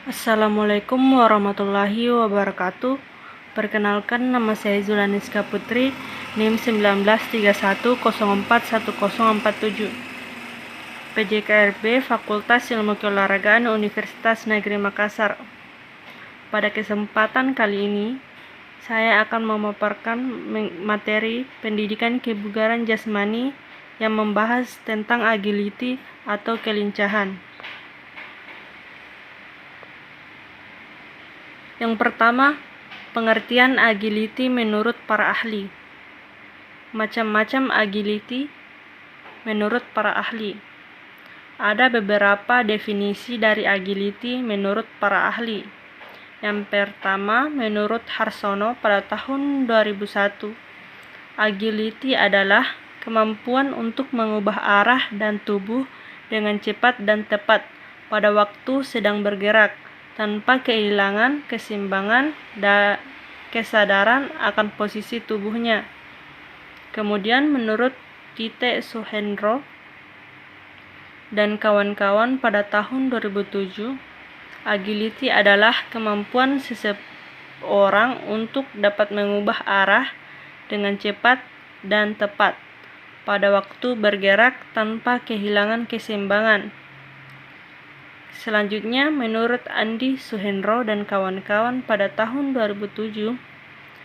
Assalamualaikum warahmatullahi wabarakatuh. Perkenalkan, nama saya Zulaniska Putri, NIM 1931041047, PJKRB Fakultas Ilmu Keolahragaan Universitas Negeri Makassar. Pada kesempatan kali ini, saya akan memaparkan materi pendidikan kebugaran jasmani yang membahas tentang agility atau kelincahan. Yang pertama, pengertian agility menurut para ahli. Macam-macam agility menurut para ahli. Ada beberapa definisi dari agility menurut para ahli. Yang pertama, menurut Harsono pada tahun 2001, agility adalah kemampuan untuk mengubah arah dan tubuh dengan cepat dan tepat pada waktu sedang bergerak, tanpa kehilangan keseimbangan dan kesadaran akan posisi tubuhnya. Kemudian menurut Tite Suhendro dan kawan-kawan pada tahun 2007, agility adalah kemampuan seseorang untuk dapat mengubah arah dengan cepat dan tepat pada waktu bergerak tanpa kehilangan keseimbangan. Selanjutnya, menurut Andi Suhendro dan kawan-kawan pada tahun 2007,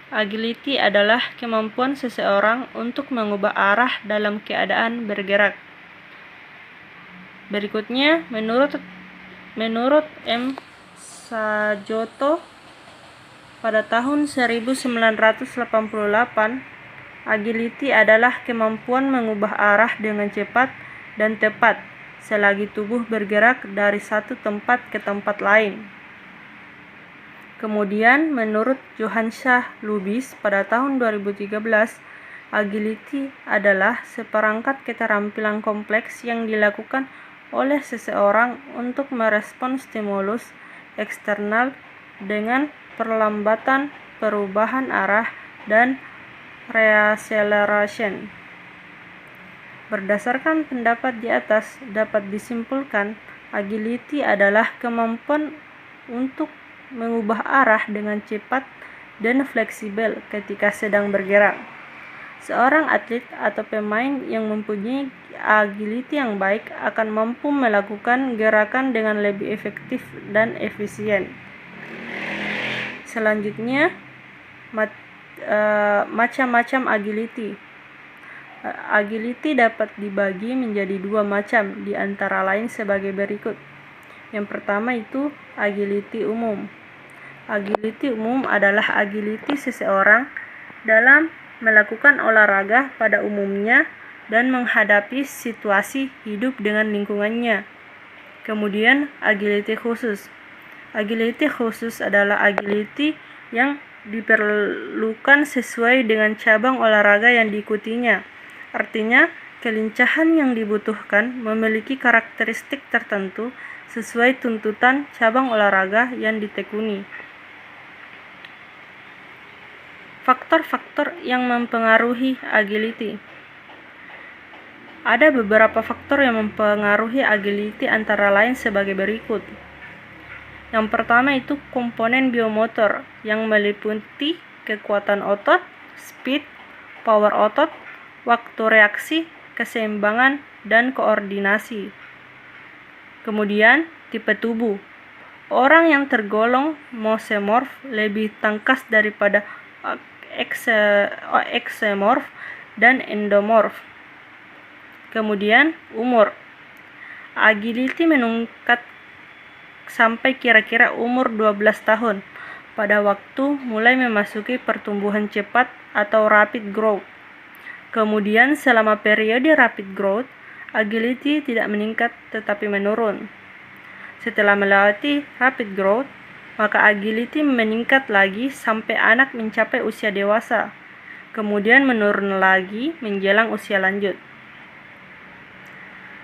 agility adalah kemampuan seseorang untuk mengubah arah dalam keadaan bergerak. Berikutnya, menurut M. Sajoto pada tahun 1988, agility adalah kemampuan mengubah arah dengan cepat dan tepat selagi tubuh bergerak dari satu tempat ke tempat lain. Kemudian, menurut Johansyah Lubis pada tahun 2013, agility adalah seperangkat keterampilan kompleks yang dilakukan oleh seseorang untuk merespons stimulus eksternal dengan perlambatan, perubahan arah, dan reacceleration. Berdasarkan pendapat di atas, dapat disimpulkan agility adalah kemampuan untuk mengubah arah dengan cepat dan fleksibel ketika sedang bergerak. Seorang atlet atau pemain yang mempunyai agility yang baik akan mampu melakukan gerakan dengan lebih efektif dan efisien. Selanjutnya, macam-macam agility. Agility dapat dibagi menjadi dua macam, di antara lain sebagai berikut. Yang pertama itu agility umum. Agility umum adalah agility seseorang dalam melakukan olahraga pada umumnya dan menghadapi situasi hidup dengan lingkungannya. Kemudian, agility khusus. Agility khusus adalah agility yang diperlukan sesuai dengan cabang olahraga yang diikutinya. Artinya, kelincahan yang dibutuhkan memiliki karakteristik tertentu sesuai tuntutan cabang olahraga yang ditekuni. Faktor-faktor yang mempengaruhi agility. Ada beberapa faktor yang mempengaruhi agility antara lain sebagai berikut. Yang pertama itu komponen biomotor yang meliputi kekuatan otot, speed, power otot, waktu reaksi, keseimbangan, dan koordinasi. Kemudian, tipe tubuh. Orang yang tergolong mesomorf lebih tangkas daripada eksemorf dan endomorf. Kemudian, umur. Agility meningkat sampai kira-kira umur 12 tahun pada waktu mulai memasuki pertumbuhan cepat atau rapid growth. Kemudian selama periode rapid growth, agility tidak meningkat tetapi menurun. Setelah melewati rapid growth, maka agility meningkat lagi sampai anak mencapai usia dewasa, kemudian menurun lagi menjelang usia lanjut.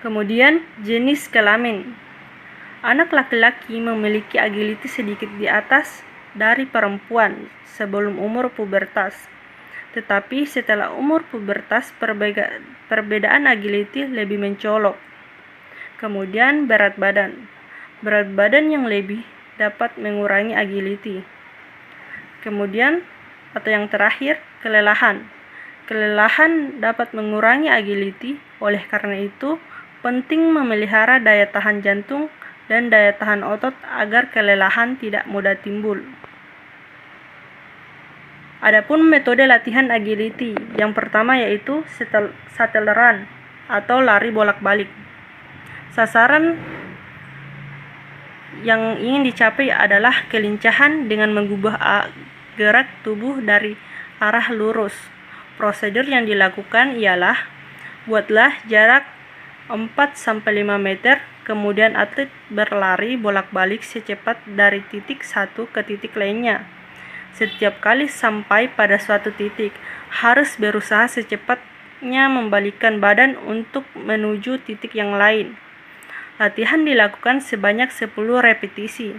Kemudian jenis kelamin. Anak laki-laki memiliki agility sedikit di atas dari perempuan sebelum umur pubertas. Tetapi setelah umur pubertas, perbedaan agility lebih mencolok. Kemudian berat badan. Berat badan yang lebih dapat mengurangi agility. Kemudian, atau yang terakhir, kelelahan. Kelelahan dapat mengurangi agility, oleh karena itu penting memelihara daya tahan jantung dan daya tahan otot agar kelelahan tidak mudah timbul. Adapun metode latihan agility, yang pertama yaitu shuttle run atau lari bolak-balik. Sasaran yang ingin dicapai adalah kelincahan dengan mengubah gerak tubuh dari arah lurus. Prosedur yang dilakukan ialah buatlah jarak 4-5 meter, kemudian atlet berlari bolak-balik secepat dari titik satu ke titik lainnya. Setiap kali sampai pada suatu titik, harus berusaha secepatnya membalikkan badan untuk menuju titik yang lain. Latihan dilakukan sebanyak 10 repetisi.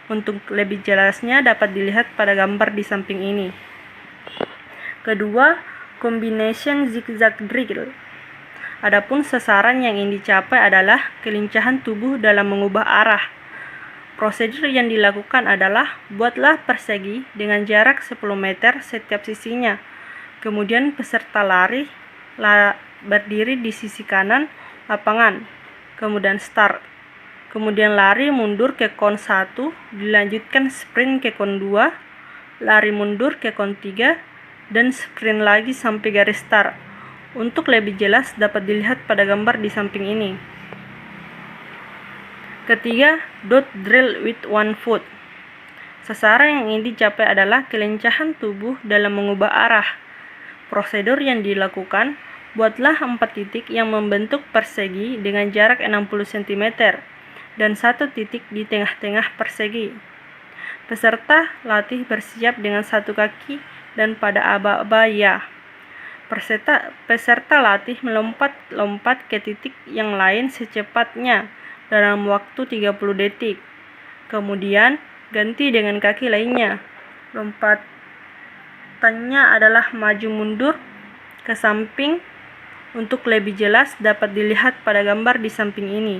Untuk lebih jelasnya dapat dilihat pada gambar di samping ini. Kedua, combination zigzag drill. Adapun sasaran yang ingin dicapai adalah kelincahan tubuh dalam mengubah arah. Prosedur yang dilakukan adalah buatlah persegi dengan jarak 10 meter setiap sisinya. Kemudian peserta lari berdiri di sisi kanan lapangan. Kemudian start. Kemudian lari mundur ke kon 1, dilanjutkan sprint ke kon 2, lari mundur ke kon 3, dan sprint lagi sampai garis start. Untuk lebih jelas dapat dilihat pada gambar di samping ini. Ketiga, dot drill with one foot. Sasaran yang ingin dicapai adalah kelincahan tubuh dalam mengubah arah. Prosedur yang dilakukan, buatlah 4 titik yang membentuk persegi dengan jarak 60 cm dan 1 titik di tengah-tengah persegi. Peserta latih bersiap dengan 1 kaki dan pada aba-aba ya. Peserta latih melompat-lompat ke titik yang lain secepatnya dalam waktu 30 detik. Kemudian ganti dengan kaki lainnya. Lompatannya adalah maju mundur ke samping. Untuk lebih jelas dapat dilihat pada gambar di samping ini.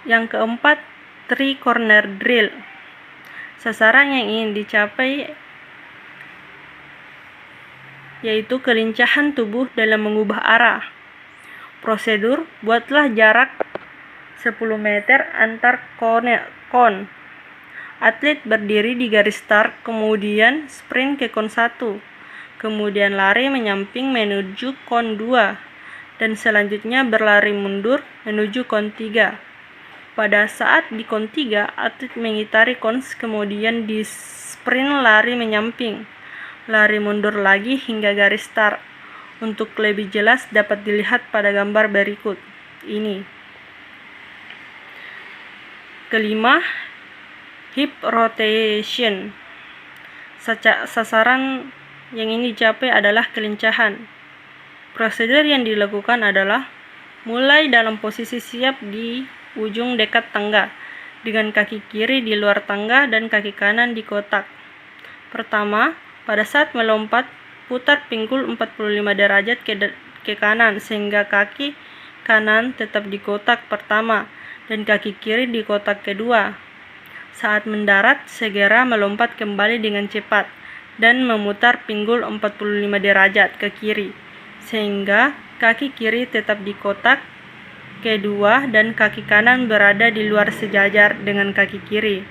Yang keempat, three corner drill. Sasaran yang ingin dicapai yaitu kelincahan tubuh dalam mengubah arah. Prosedur, buatlah jarak 10 meter antar kon. Atlet berdiri di garis start, kemudian sprint ke kon 1, kemudian lari menyamping menuju kon 2, dan selanjutnya berlari mundur menuju kon 3. Pada saat di kon 3, atlet mengitari kon, kemudian di sprint lari menyamping, lari mundur lagi hingga garis start. Untuk lebih jelas dapat dilihat pada gambar berikut ini. Kelima, hip rotation. Sasaran yang ingin dicapai adalah kelincahan. Prosedur yang dilakukan adalah mulai dalam posisi siap di ujung dekat tangga, dengan kaki kiri di luar tangga dan kaki kanan di kotak. Pertama, pada saat melompat, putar pinggul 45 derajat ke kanan sehingga kaki kanan tetap di kotak pertama dan kaki kiri di kotak kedua. Saat mendarat, segera melompat kembali dengan cepat dan memutar pinggul 45 derajat ke kiri sehingga kaki kiri tetap di kotak kedua dan kaki kanan berada di luar sejajar dengan kaki kiri,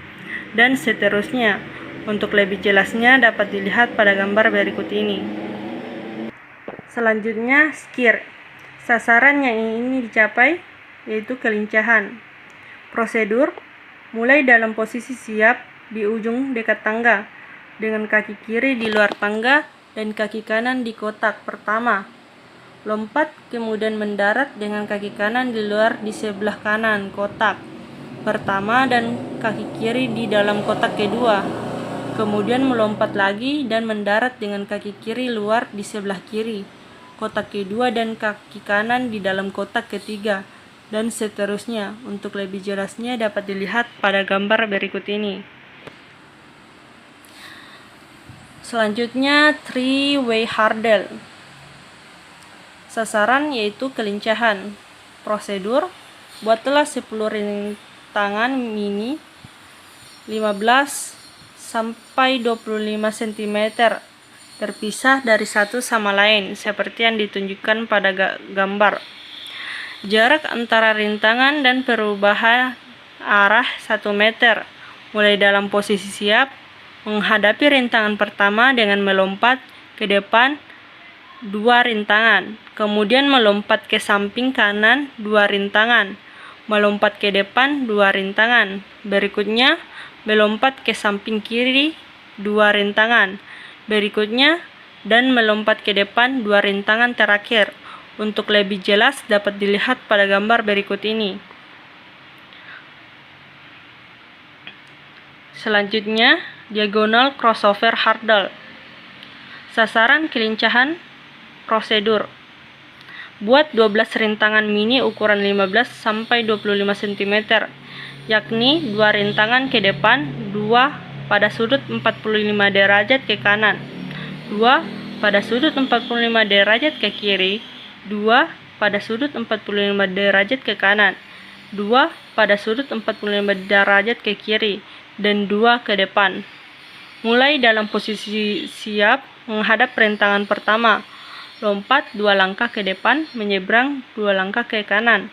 dan seterusnya. Untuk lebih jelasnya dapat dilihat pada gambar berikut ini. Selanjutnya, skier. Sasaran yang ingin dicapai yaitu kelincahan. Prosedur, mulai dalam posisi siap di ujung dekat tangga, dengan kaki kiri di luar tangga dan kaki kanan di kotak pertama. Lompat, kemudian mendarat dengan kaki kanan di luar di sebelah kanan kotak pertama dan kaki kiri di dalam kotak kedua. Kemudian melompat lagi dan mendarat dengan kaki kiri luar di sebelah kiri kotak kedua dan kaki kanan di dalam kotak ketiga, dan seterusnya. Untuk lebih jelasnya dapat dilihat pada gambar berikut ini. Selanjutnya, three-way hurdle. Sasaran yaitu kelincahan. Prosedur, buatlah 10 rintangan mini 15 sampai 25 cm terpisah dari satu sama lain seperti yang ditunjukkan pada gambar. Jarak antara rintangan dan perubahan arah 1 meter. Mulai dalam posisi siap, menghadapi rintangan pertama dengan melompat ke depan 2 rintangan, kemudian melompat ke samping kanan 2 rintangan, melompat ke depan 2 rintangan, berikutnya melompat ke samping kiri 2 rintangan, berikutnya dan melompat ke depan 2 rintangan terakhir. Untuk lebih jelas dapat dilihat pada gambar berikut ini. Selanjutnya, diagonal crossover hurdle. Sasaran kelincahan prosedur. Buat 12 rintangan mini ukuran 15 sampai 25 cm, yakni 2 rintangan ke depan, 2 pada sudut 45 derajat ke kanan, 2 pada sudut 45 derajat ke kiri, 2 pada sudut 45 derajat ke kanan, 2 pada sudut 45 derajat ke kiri, dan 2 ke depan. Mulai dalam posisi siap menghadap rintangan pertama, lompat 2 langkah ke depan, menyeberang 2 langkah ke kanan,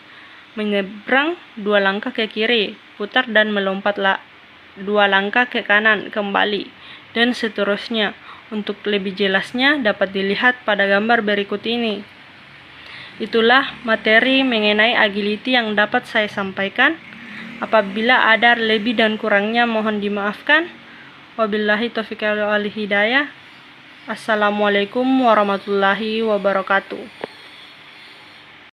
menyeberang 2 langkah ke kiri, putar dan melompat 2 langkah ke kanan kembali, dan seterusnya. Untuk lebih jelasnya dapat dilihat pada gambar berikut ini. Itulah materi mengenai agility yang dapat saya sampaikan. Apabila ada lebih dan kurangnya mohon dimaafkan. Wabillahi taufiq wal hidayah. Assalamualaikum warahmatullahi wabarakatuh.